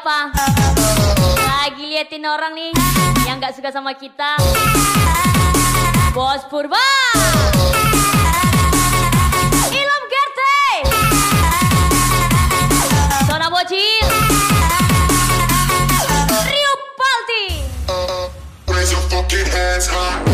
apa? Lagi liatin orang nih yang gak suka sama kita. Bos Purba, Ilham Gerte, Sona Bocil, Rio Palti. Raise your fucking hands high.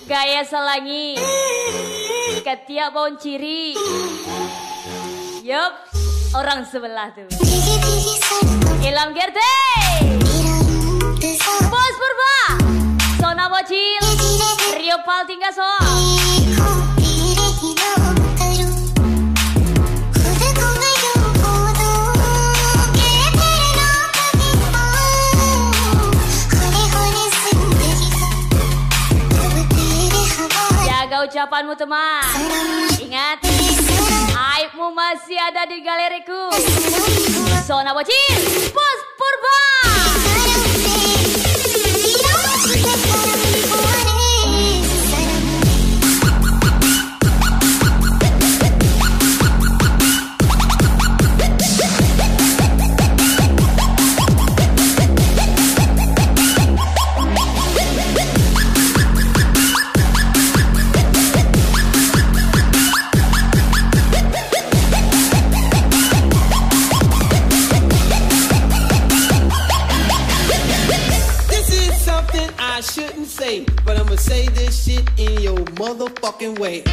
Gaya Selangi, Ketiak Bon Ciri. Yup, orang sebelah tuh. Ilham Gerte, Bos Purba, Sona Bocil, Rio Palti Ngaso. Jaga ucapanmu teman. Ingat, aibmu masih ada di galeriku. Sona Bocil, Bos Purba. I shouldn't say, but I'ma say this shit in your motherfucking way.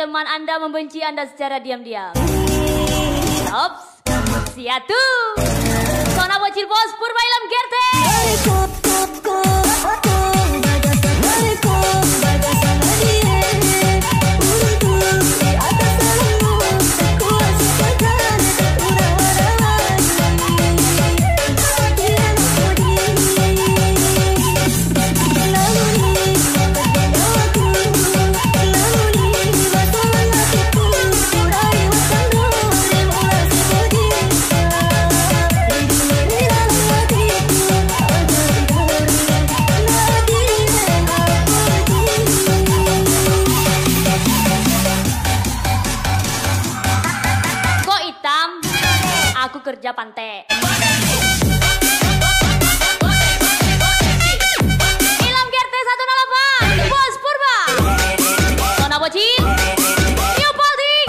teman Anda membenci Anda secara diam-diam. Ops, siatu. Sona bocil bos Purba Ilham Gerte. Aku kerja pantai. Ilham Gerte 108, Bos Purba. Sona bocil, New Polding.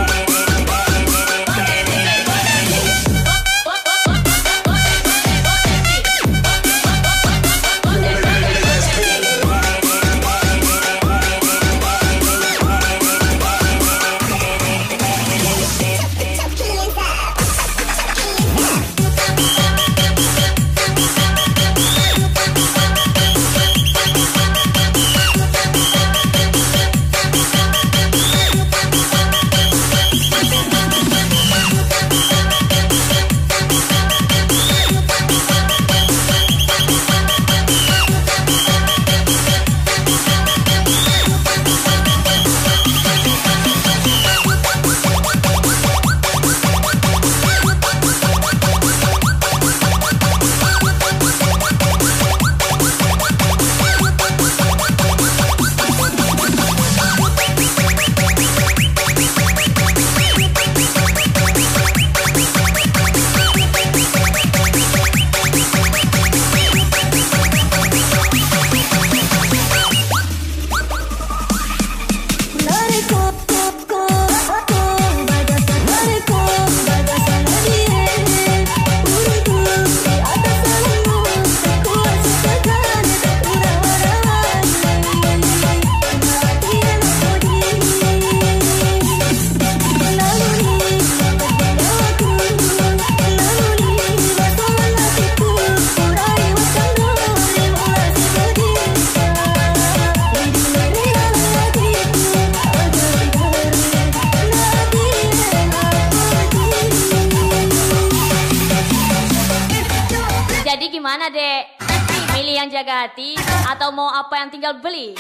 Jadi gimana, Dek? Milih yang jaga hati atau mau apa yang tinggal beli?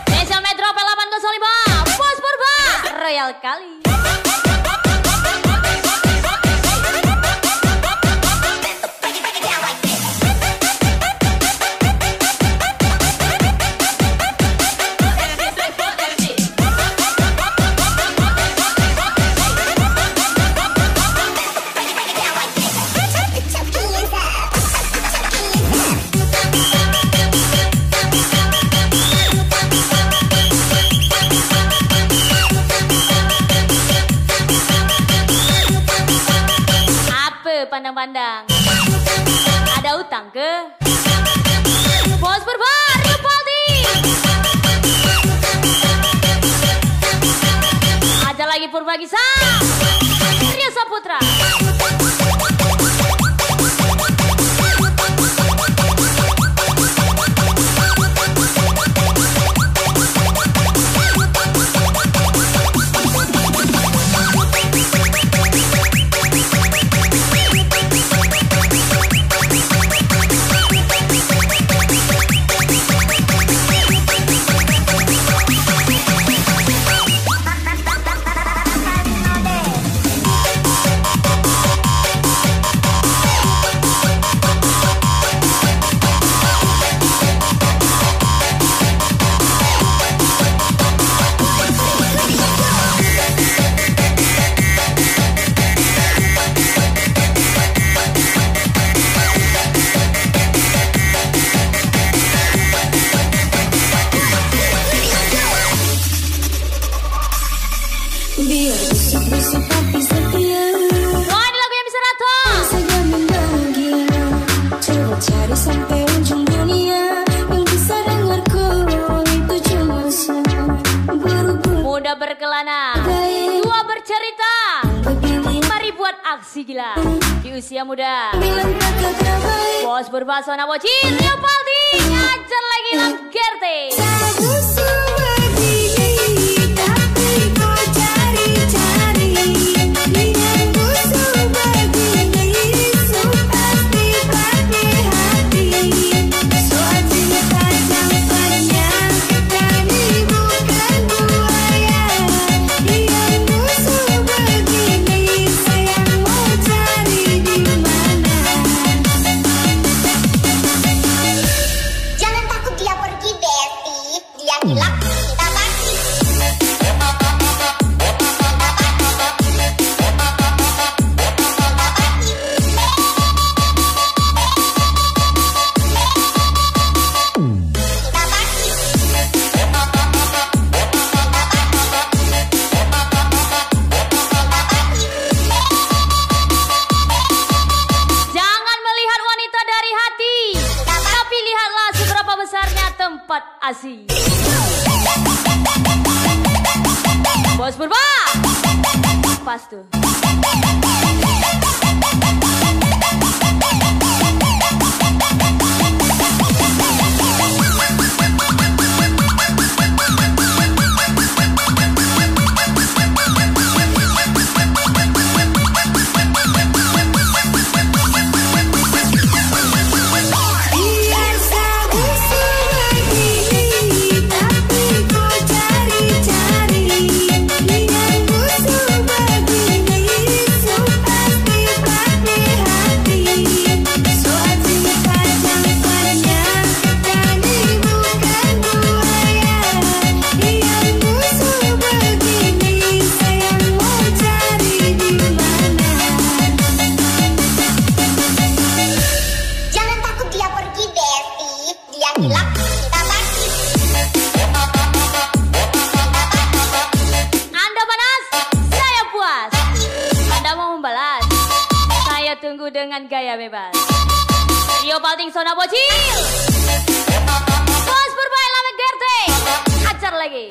Desa Metro P805, Bos Purba, Royal kali. Pandang-pandang, ada utang ke? Bos Purba, New Polding. Ada lagi Purba Gisa, Rio Saputra. Sampai ujung dunia yang bisa dengarku itu cuma aksi gila di usia muda. Bos berbasona bocil, Rio Paldi, ngajar lagi Lam Gerte. Tempat asik. Bos Purba, pas tuh. Tunggu dengan gaya bebas. Rio Palting Sona Bocil, Bos Purba Lam Gerte, acar lagi.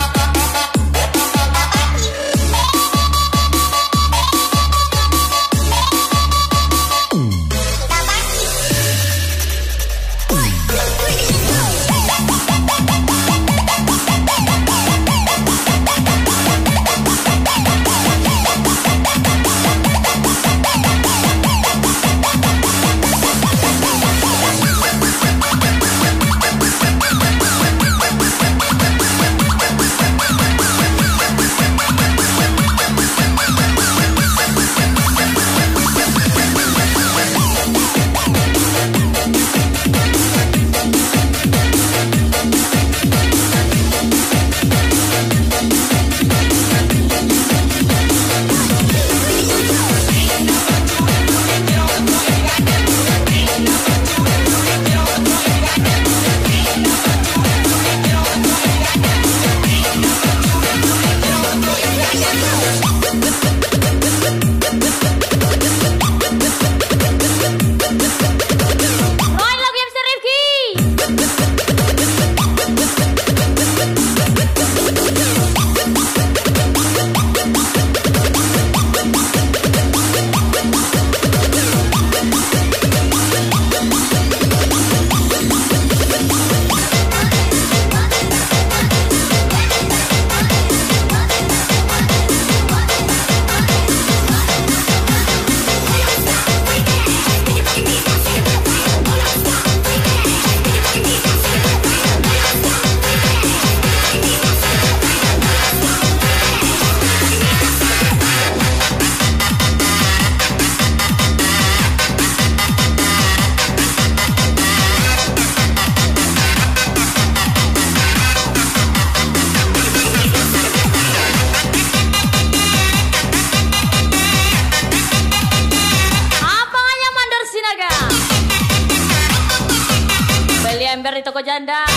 Jember di toko janda.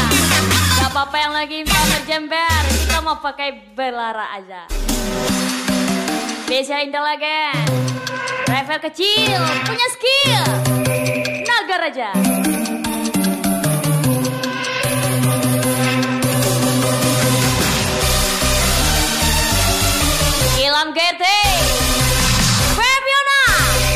Gak apa-apa yang lagi pamer jember, kita mau pakai belara aja. Spesial Indah lagi. Driver kecil, punya skill. Naga Raja. Lam Gerte, Febiona.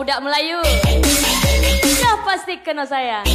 budak Melayu. Dah pasti kena sayang.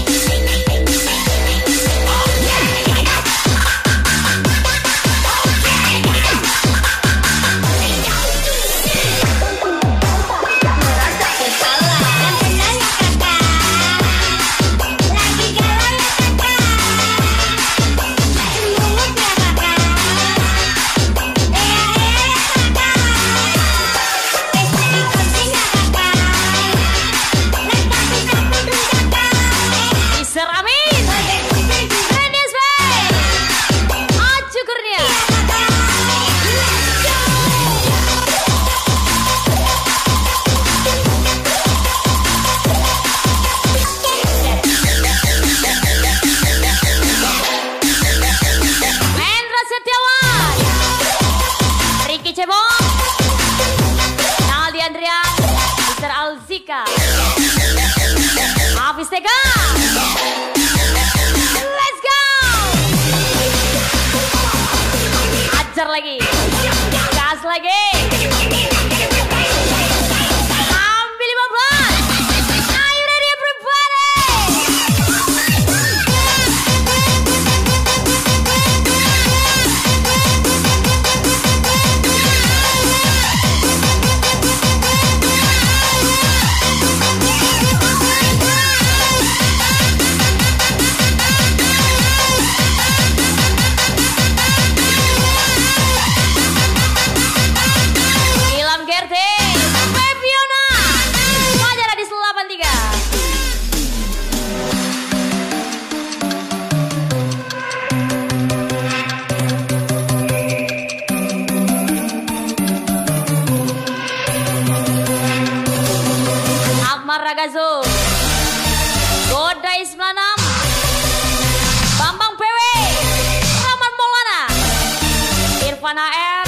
Hafiz Tega, let's go. Ajar lagi, gas lagi. Ambil 15. Are you ready everybody? Ragazo, Godai 96, Bambang PW, Rahman Maulana, Irfan AR,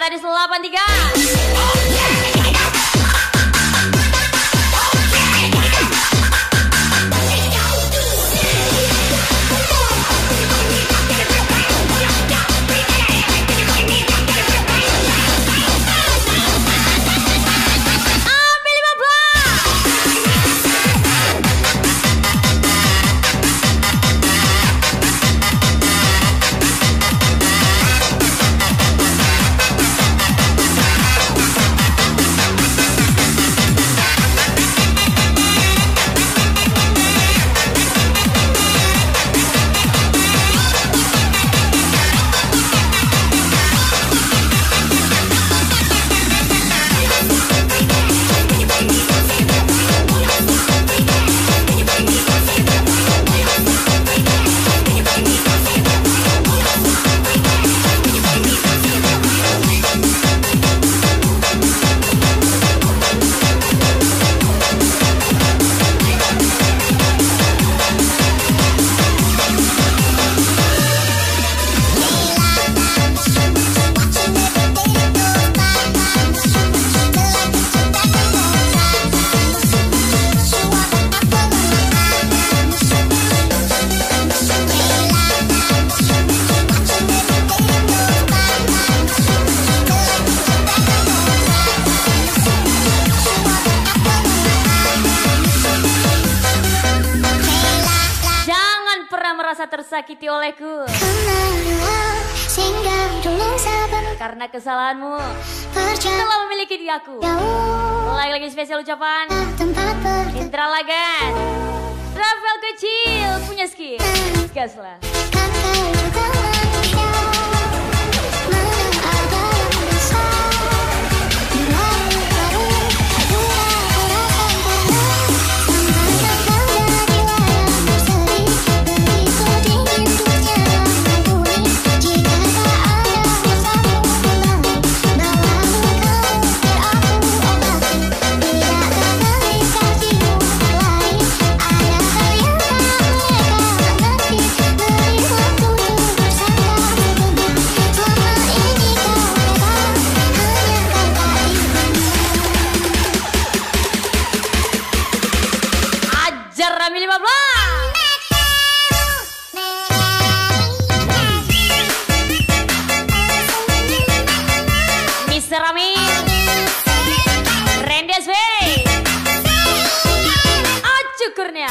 Radis 83. Merasa tersakiti olehku karena kesalahanmu telah memiliki di aku. Lagi-lagi spesial ucapan Indra Lagan, Rafael kecil punya skill. Gas lah. Rami 15 Mr. Rami Randy SV Acukurnya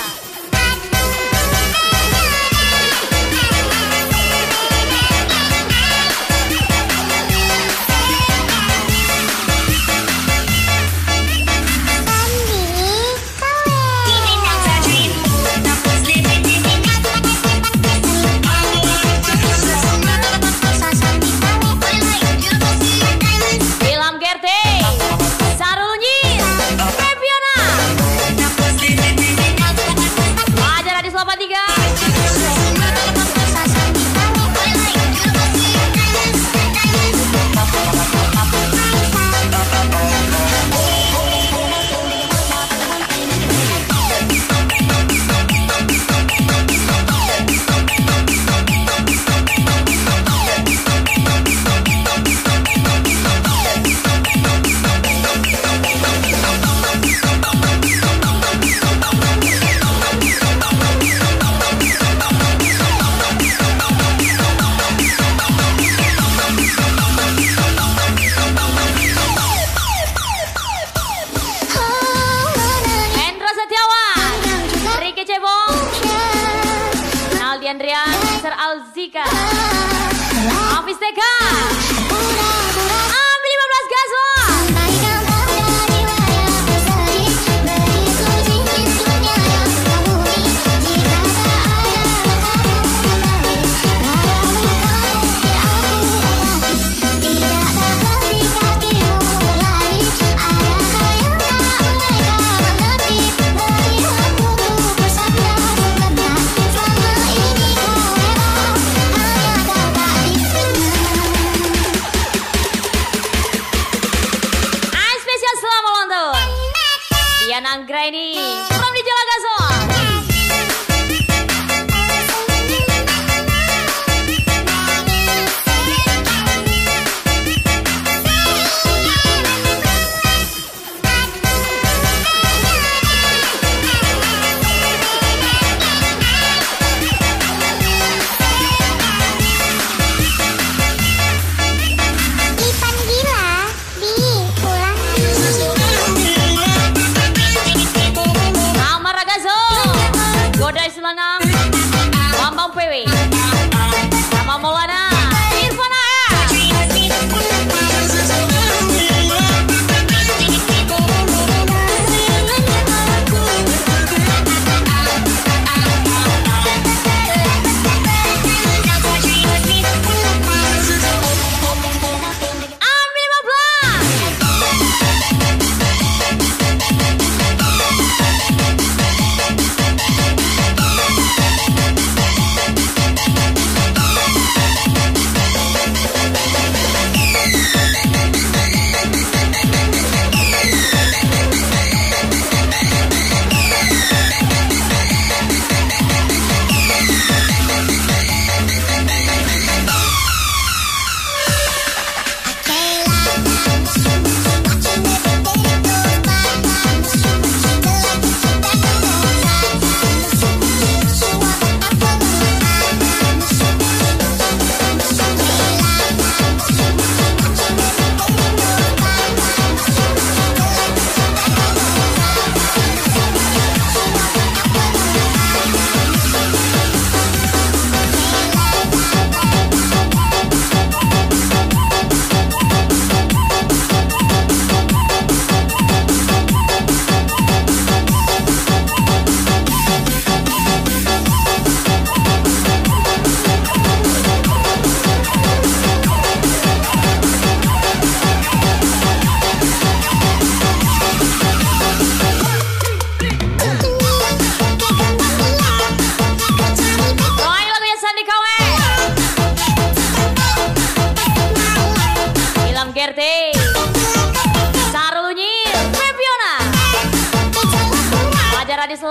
Andrian, Sir Alzika, Hafiz TK, Ambil 15 gas lo.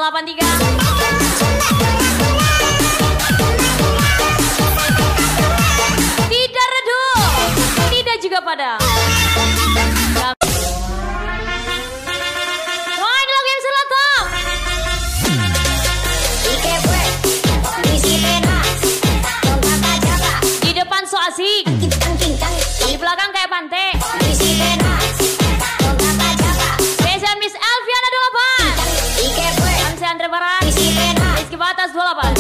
083. Tidak redup, tidak juga padam. So asik. Di belakang kayak pantai. Spesial Miss Elviana 28. Amsi Andre Barat. Rizky Batas 28.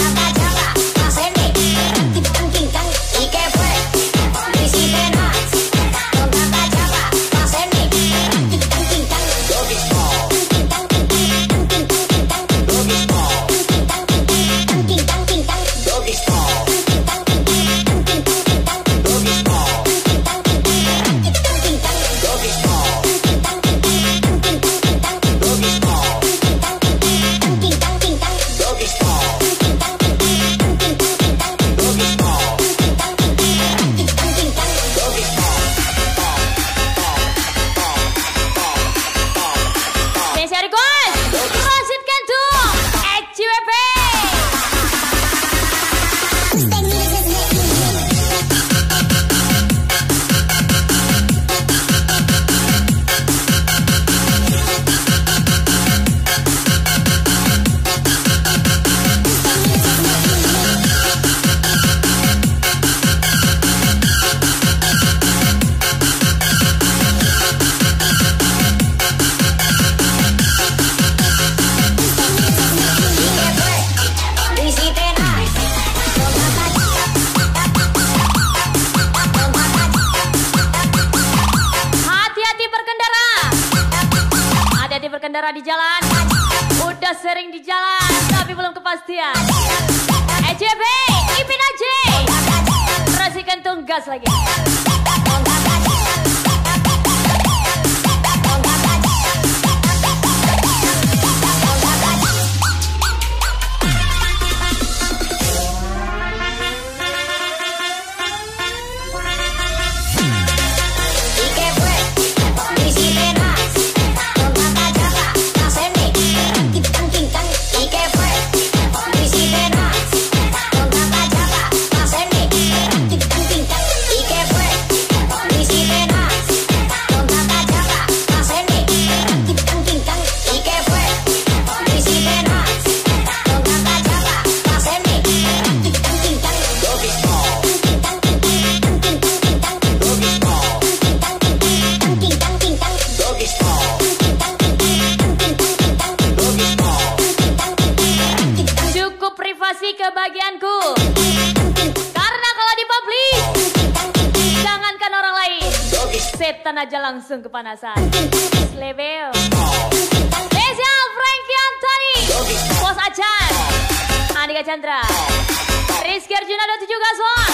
Berkendara di jalan, udah sering di jalan, tapi belum kepastian. EJB, Ipin aja, rasakan tunggas lagi. Kebagianku, karena kalau di publik, jangankan orang lain, setan aja langsung kepanasan. Slebeo, spesial Frankie Anthony, Bos Acan, Andika Chandra, Rizky Arjuna 27 Gason.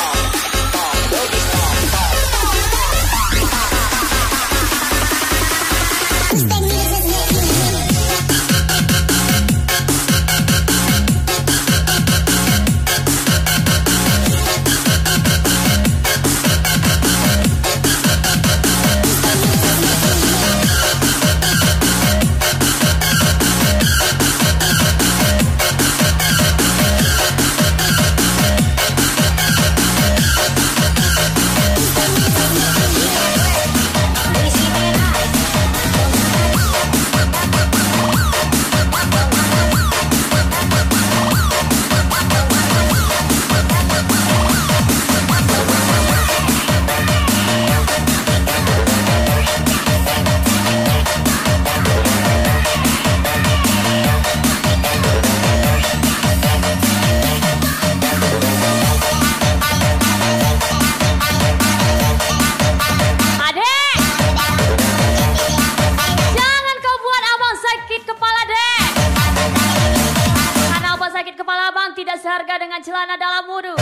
Seharga dengan celana dalam wudhu.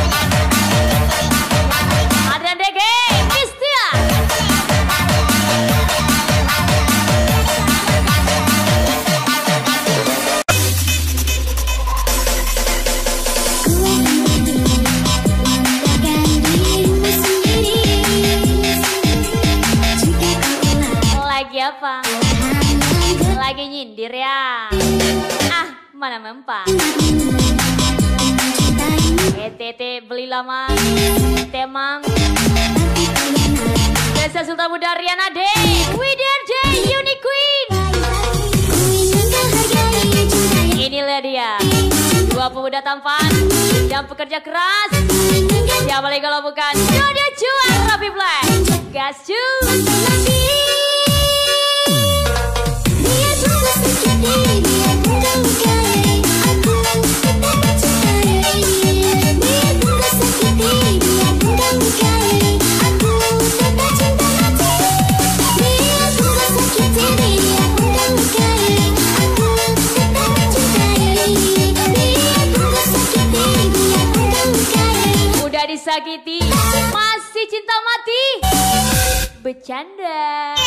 Adrian Dege, Mistia. Lagi apa? Lagi nyindir ya? Ah, mana mempan. ETT beli lama, temang. Desa Sultan Muda Riana D, Wider J, Unique Queen. Inilah dia, dua pemuda tampan yang pekerja keras. Siapa lagi kalau bukan Jodia Juan, Raffi Black, Gas Juice. Udah disakiti, masih cinta mati. Bercanda.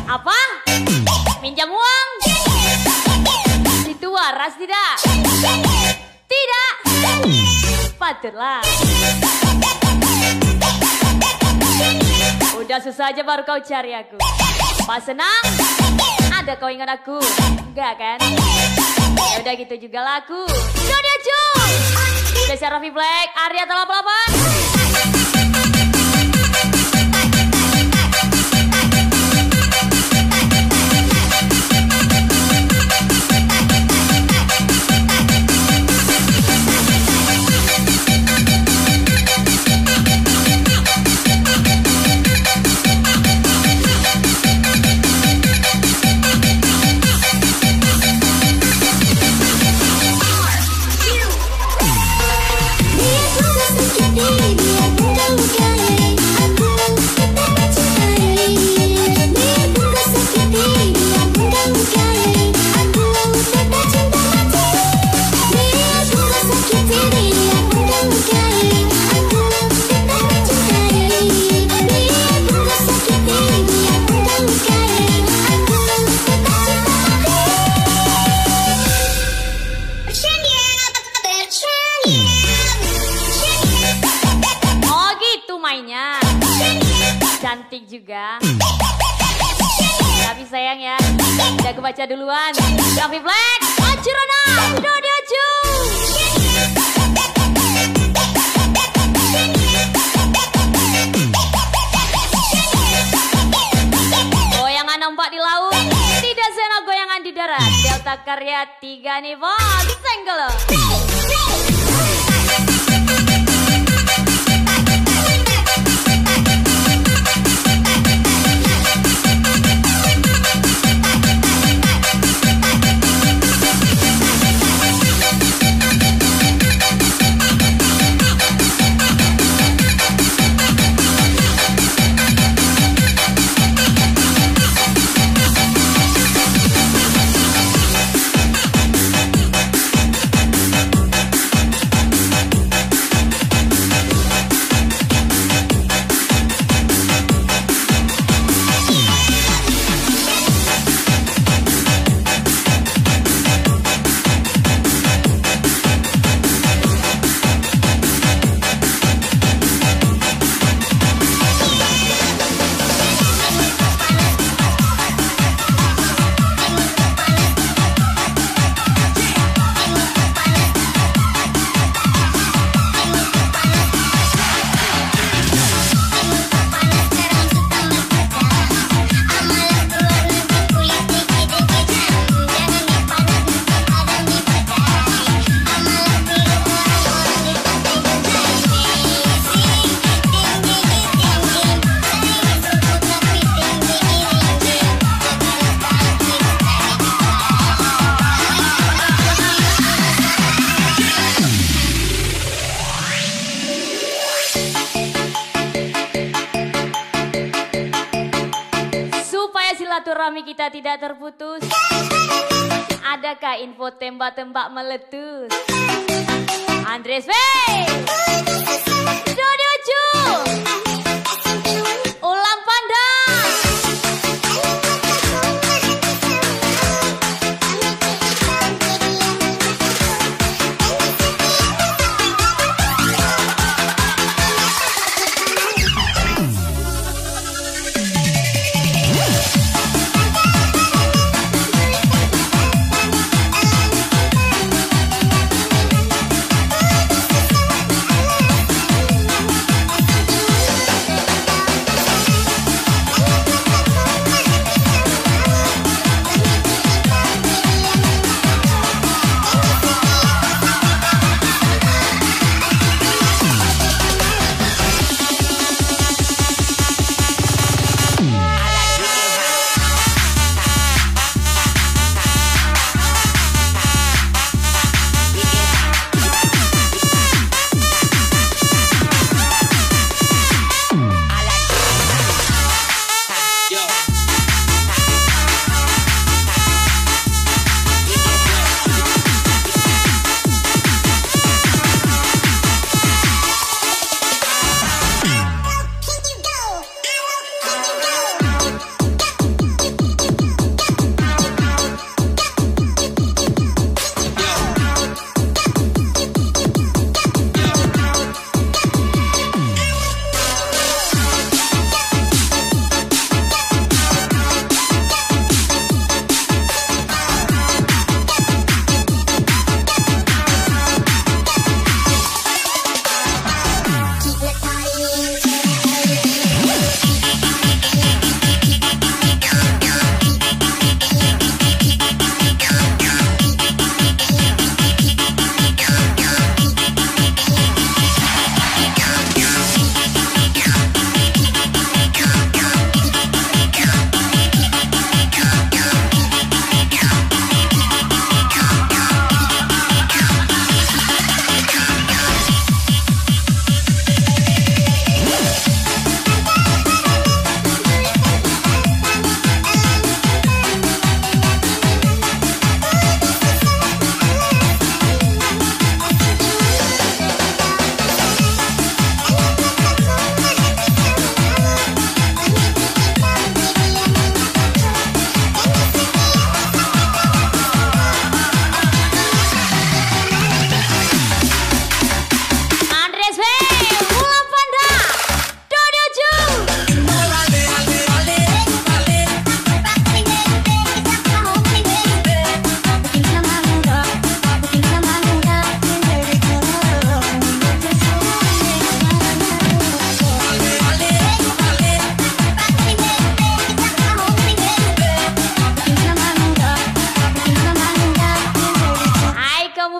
Apa? Minjam uang? Itu waras tidak? Tidak. Patutlah. Udah susah aja baru kau cari aku. Pas senang, ada kau ingat aku? Enggak kan? Ya udah gitu juga laku. Jodia Juice. Desa Raffi Black, Arya 88. Cantik juga. Tapi sayang ya, udah aku baca duluan. Raffi Black, Acurana, Jodia Juice. Goyangan nampak di laut, tidak seenak goyangan di darat. Delta Karya 3 nih bos, senggol. Silaturahmi kita tidak terputus. Adakah info tembak-tembak meletus? Andres V, Jodia Juice, Ulam Panda.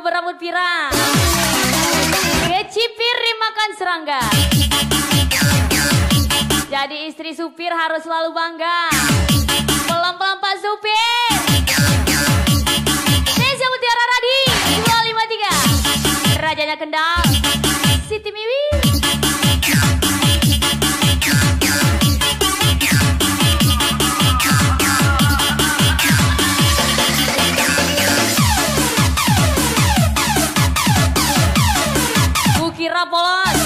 berambut pirang. Kecipir dimakan serangga. Jadi istri supir harus selalu bangga. Pelan-pelan Pak Supir. Desa Mutiara Radi 253. Rajanya Kendal Siti Miwi. Kukira polos,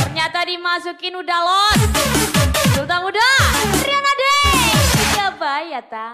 ternyata dimasukin udah los. Sultan muda, Riana Deh, ya bayar ta.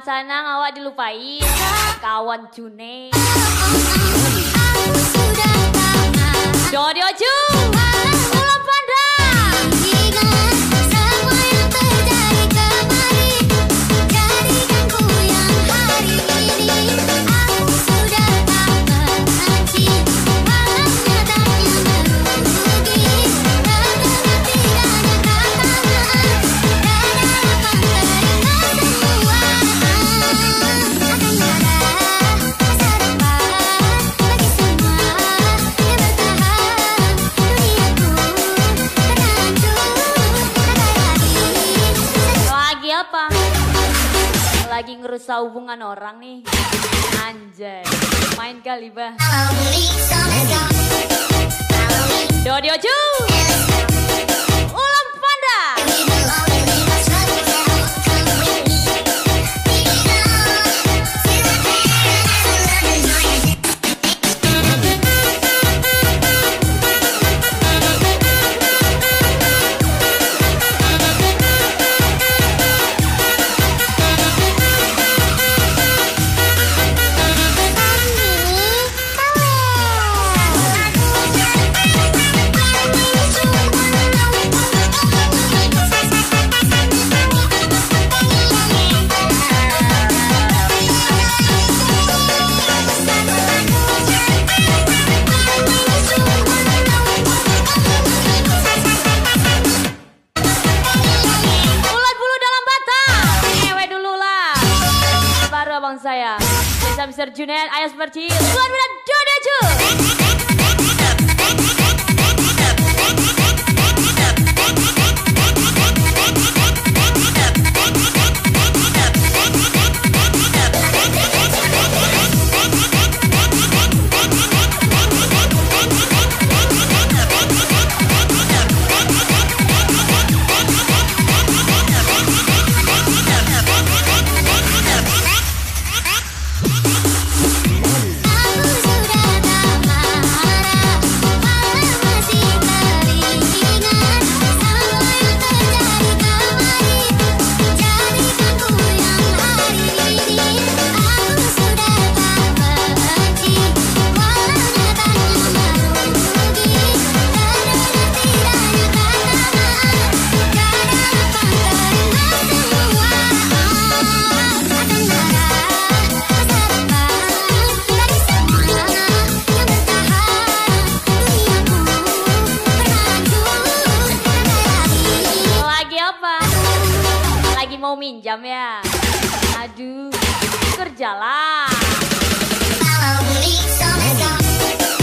Sanang awak dilupain, kawan June. Dodi Oju, Ulam Panda. Semua yang terjadi kemarin, jadikan ku yang hari ini. Aku sudah tak benci, malah nyatanya merugi. Karena tidak ada kata maaf, dan harapan teringat semua. Apa? Lagi ngerusak hubungan orang nih. Anjay, main kali bah. Dodi Oju, Ulam Panda. Saya bisa Mr. Junet, Ayas Perci, Tuan Muda Dodi Oju. jalan.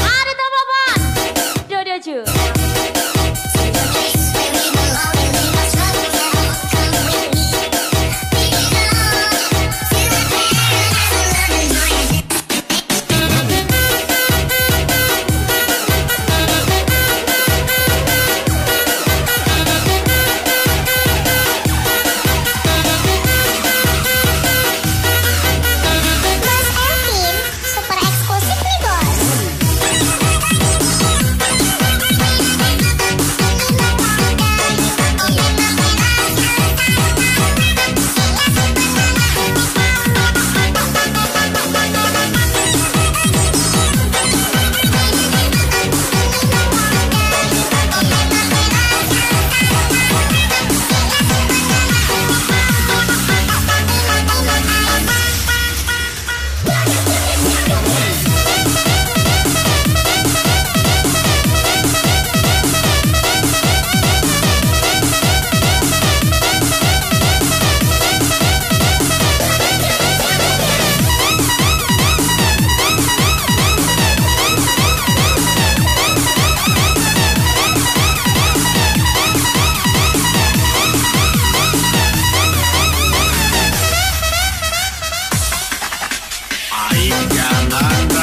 Ada tanggapan Dodo Ju. Jangan